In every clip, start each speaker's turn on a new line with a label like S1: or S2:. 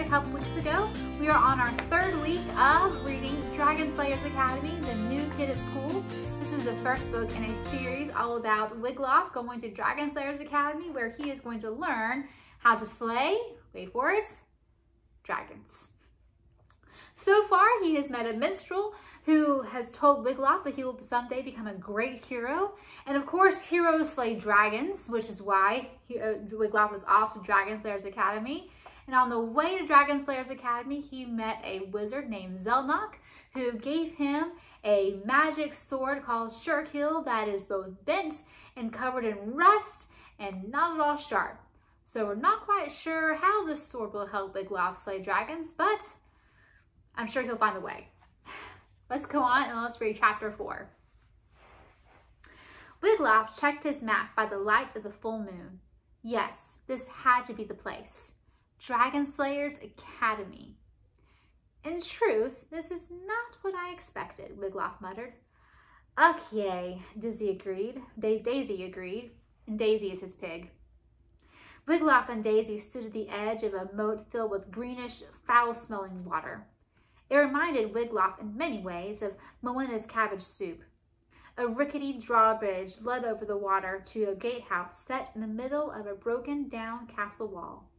S1: a couple weeks ago. We are on our third week of reading Dragon Slayers Academy, The New Kid at School. This is the first book in a series all about Wiglaf going to Dragon Slayers Academy, where he is going to learn how to slay, wait for it, dragons. So far, he has met a minstrel who has told Wiglaf that he will someday become a great hero. And of course, heroes slay dragons, which is why Wiglaf was off to Dragon Slayers Academy. And on the way to Dragon Slayers Academy, he met a wizard named Zelnok, who gave him a magic sword called Shurkill that is both bent and covered in rust and not at all sharp. So we're not quite sure how this sword will help Wiglaf slay dragons, but I'm sure he'll find a way. Let's go on and let's read chapter 4. Wiglaf checked his map by the light of the full moon. Yes, this had to be the place. Dragon Slayers Academy. In truth, this is not what I expected, Wiglaf muttered. Okay, Daisy agreed, and Daisy is his pig. Wiglaf and Daisy stood at the edge of a moat filled with greenish, foul-smelling water. It reminded Wiglaf in many ways of Moana's cabbage soup. A rickety drawbridge led over the water to a gatehouse set in the middle of a broken-down castle wall.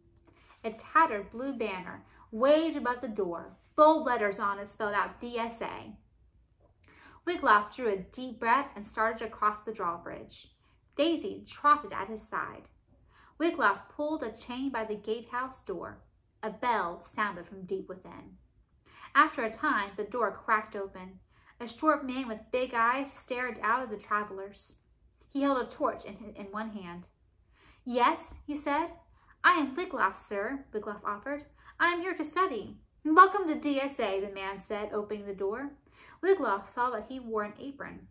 S1: A tattered blue banner waved above the door. Bold letters on it spelled out DSA. Wiglaf drew a deep breath and started across the drawbridge. Daisy trotted at his side. Wiglaf pulled a chain by the gatehouse door. A bell sounded from deep within. After a time, the door cracked open. A short man with big eyes stared out at the travelers. He held a torch in one hand. Yes, he said. I am Wiglaf, sir, Wiglaf offered. I am here to study. Welcome to DSA, the man said, opening the door. Wiglaf saw that he wore an apron.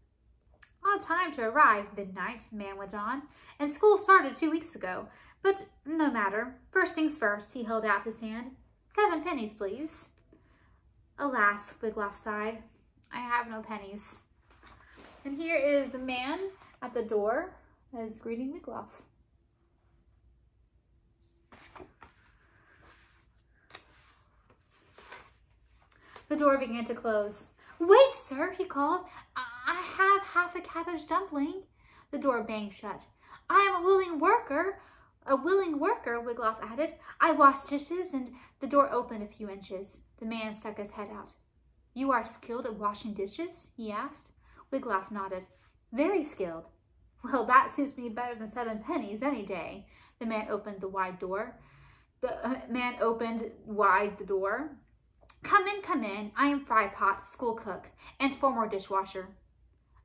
S1: Odd time to arrive, midnight, the man went on, and school started 2 weeks ago. But no matter. First things first, he held out his hand. 7 pennies, please. Alas, Wiglaf sighed, I have no pennies. And here is the man at the door that is greeting Wiglaf. The door began to close. Wait, sir, he called. I have half a cabbage dumpling. The door banged shut. I am a willing worker, Wiglaf added. I wash dishes, and the door opened a few inches. The man stuck his head out. You are skilled at washing dishes? He asked. Wiglaf nodded. Very skilled. Well, that suits me better than 7 pennies any day. The man opened the wide door. Come in. I am Frypot, school cook, and former dishwasher.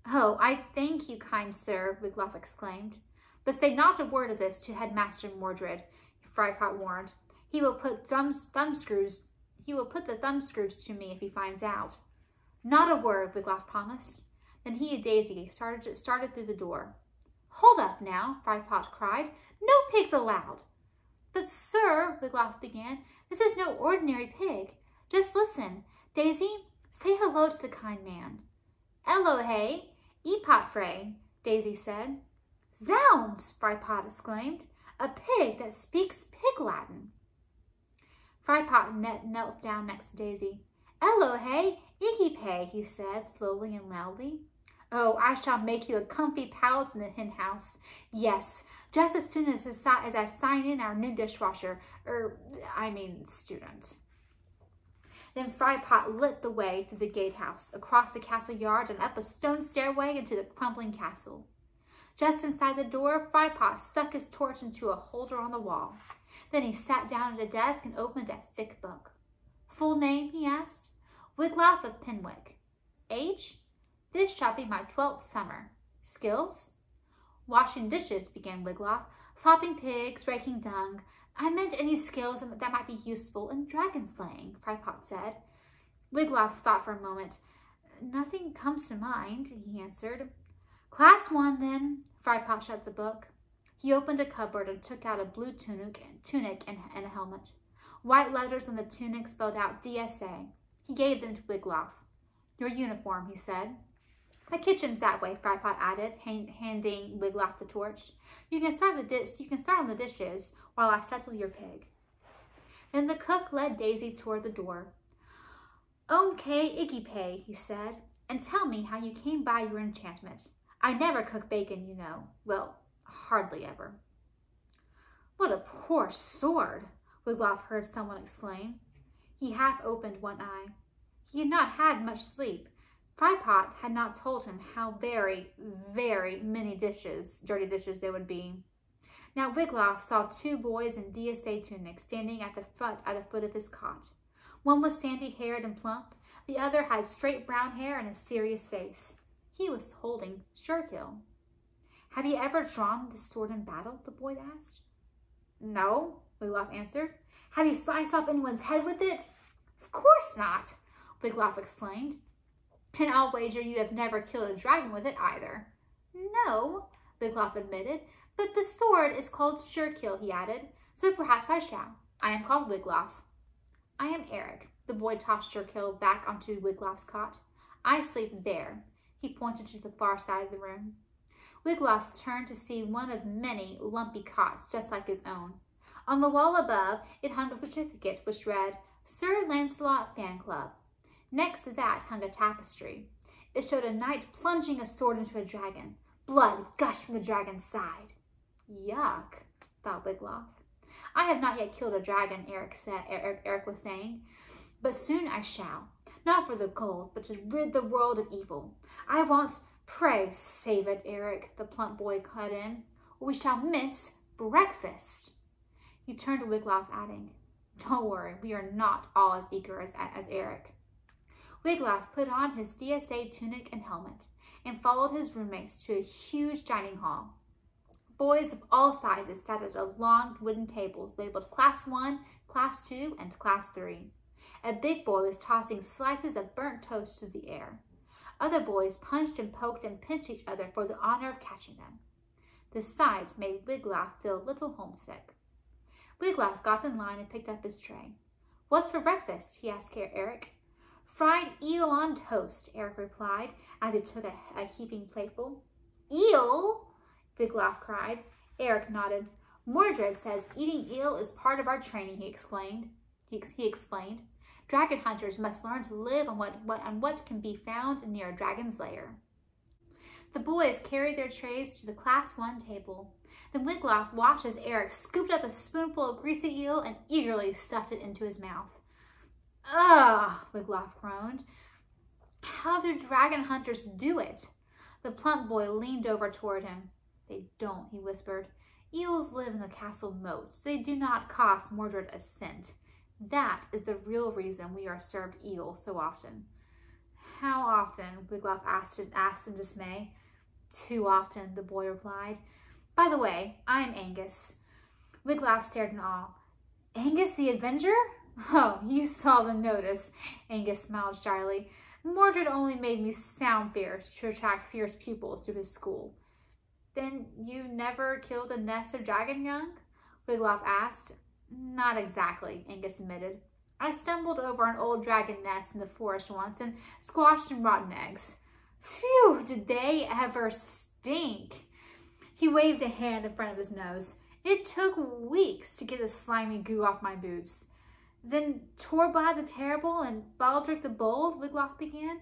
S1: Oh, I thank you, kind sir, Wiglaf exclaimed. But say not a word of this to Headmaster Mordred, Frypot warned. He will put the thumb screws to me if he finds out. Not a word, Wiglaf promised. Then he and Daisy started through the door. Hold up now, Frypot cried. No pigs allowed. But sir, Wiglaf began, this is no ordinary pig. Just listen. Daisy, say hello to the kind man. Hello, hey, Epot Frey, Daisy said. Zounds, Frypot exclaimed. A pig that speaks pig Latin. Frypot knelt down next to Daisy. Hello, hey, Ikipe, he said slowly and loudly. Oh, I shall make you a comfy pouch in the hen house. Yes, just as soon as I sign in our new dishwasher, student. Then Frypot lit the way through the gatehouse, across the castle yard, and up a stone stairway into the crumbling castle. Just inside the door, Frypot stuck his torch into a holder on the wall. Then he sat down at a desk and opened a thick book. Full name, he asked. Wiglaf of Pinwick. Age? This shall be my 12th summer. Skills? Washing dishes, began Wiglaf. Slopping pigs, raking dung. I meant any skills that might be useful in dragon slaying, Frypot said. Wiglaf thought for a moment. Nothing comes to mind, he answered. Class 1, then. Frypot shut the book. He opened a cupboard and took out a blue tunic and a helmet. White letters on the tunic spelled out DSA. He gave them to Wiglaf. Your uniform, he said. The kitchen's that way, Frypot added, handing Wiglaf the torch. You can start on the dishes while I settle your pig. and the cook led Daisy toward the door. "Omke Iggypay," he said, "and tell me how you came by your enchantment. I never cook bacon, you know. Well, hardly ever." "What a poor sword," Wiglaf heard someone exclaim. He half opened one eye. He had not had much sleep. Frypot had not told him how very, very many dirty dishes there would be. Now Wiglaf saw two boys in DSA tunics standing at the foot of his cot. One was sandy-haired and plump. The other had straight brown hair and a serious face. He was holding Shurkill. "Have you ever drawn this sword in battle?" the boy asked. "No," Wiglaf answered. "Have you sliced off anyone's head with it?" "Of course not," Wiglaf exclaimed. "And I'll wager you have never killed a dragon with it either." "No," Wiglaf admitted, "but the sword is called Shurkill," he added, "so perhaps I shall. I am called Wiglaf." "I am Eric." The boy tossed Shurkill back onto Wiglaf's cot. "I sleep there." He pointed to the far side of the room. Wiglaf turned to see one of many lumpy cots just like his own. On the wall above, it hung a certificate which read, "Sir Lancelot Fan Club." Next to that hung a tapestry. It showed a knight plunging a sword into a dragon. Blood gushed from the dragon's side. "Yuck," thought Wiglaf. "I have not yet killed a dragon," Eric was saying, "but soon I shall. Not for the gold, but to rid the world of evil. I want—" "Pray save it, Eric," the plump boy cut in, "or we shall miss breakfast." He turned to Wiglaf, adding, "Don't worry, we are not all as eager as Eric." Wiglaf put on his DSA tunic and helmet and followed his roommates to a huge dining hall. Boys of all sizes sat at long wooden tables labeled Class 1, Class 2, and Class 3. A big boy was tossing slices of burnt toast to the air. Other boys punched and poked and pinched each other for the honor of catching them. The sight made Wiglaf feel a little homesick. Wiglaf got in line and picked up his tray. "What's for breakfast?" he asked Eric. "Fried eel on toast," Eric replied as he took a heaping plateful. "Eel?" Wiglaf cried. Eric nodded. "Mordred says eating eel is part of our training," he explained. "Dragon hunters must learn to live on what can be found near a dragon's lair." The boys carried their trays to the Class 1 table. Then Wiglaf watched as Eric scooped up a spoonful of greasy eel and eagerly stuffed it into his mouth. "Ugh," Wiglaf groaned. "How do dragon hunters do it?" The plump boy leaned over toward him. "They don't," he whispered. "Eels live in the castle moats. They do not cost Mordred a cent. That is the real reason we are served eel so often." "How often?" Wiglaf asked in dismay. "Too often," the boy replied. "By the way, I am Angus." Wiglaf stared in awe. "Angus the Avenger? Oh, you saw the notice." Angus smiled shyly. "Mordred only made me sound fierce to attract fierce pupils to his school." "Then you never killed a nest of dragon young?" Wiglaf asked. "Not exactly," Angus admitted. "I stumbled over an old dragon nest in the forest once and squashed some rotten eggs. Phew, did they ever stink!" He waved a hand in front of his nose. "It took weeks to get the slimy goo off my boots." "Then Torba the Terrible and Baldric the Bold?" Wiglaf began.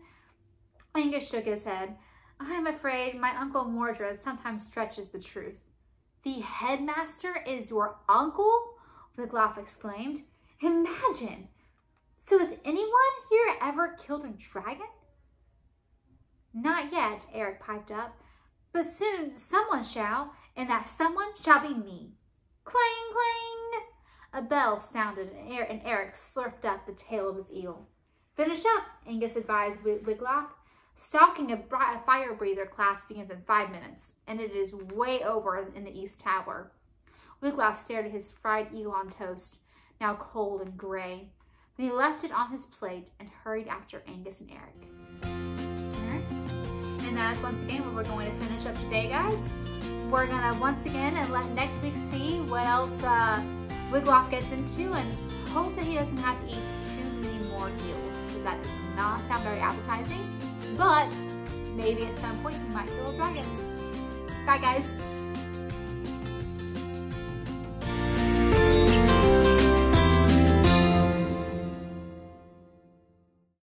S1: Angus shook his head. "I'm afraid my Uncle Mordred sometimes stretches the truth." "The headmaster is your uncle?" Wiglaf exclaimed. "Imagine! So has anyone here ever killed a dragon?" "Not yet," Eric piped up, "but soon someone shall, and that someone shall be me." Clang, clang! A bell sounded and Eric slurped up the tail of his eel. "Finish up," Angus advised Wiglaf. "Stalking a fire breather class begins in 5 minutes, and it is way over in the East Tower." Wiglaf stared at his fried eel on toast, now cold and gray. Then he left it on his plate and hurried after Angus and Eric. Alright. And that's once again where we're going to finish up today, guys. We're going to once again and let next week see what else Wiglaf gets into, and hope that he doesn't have to eat too many more eels, because that does not sound very appetizing. But maybe at some point he might kill a dragon. Bye, guys.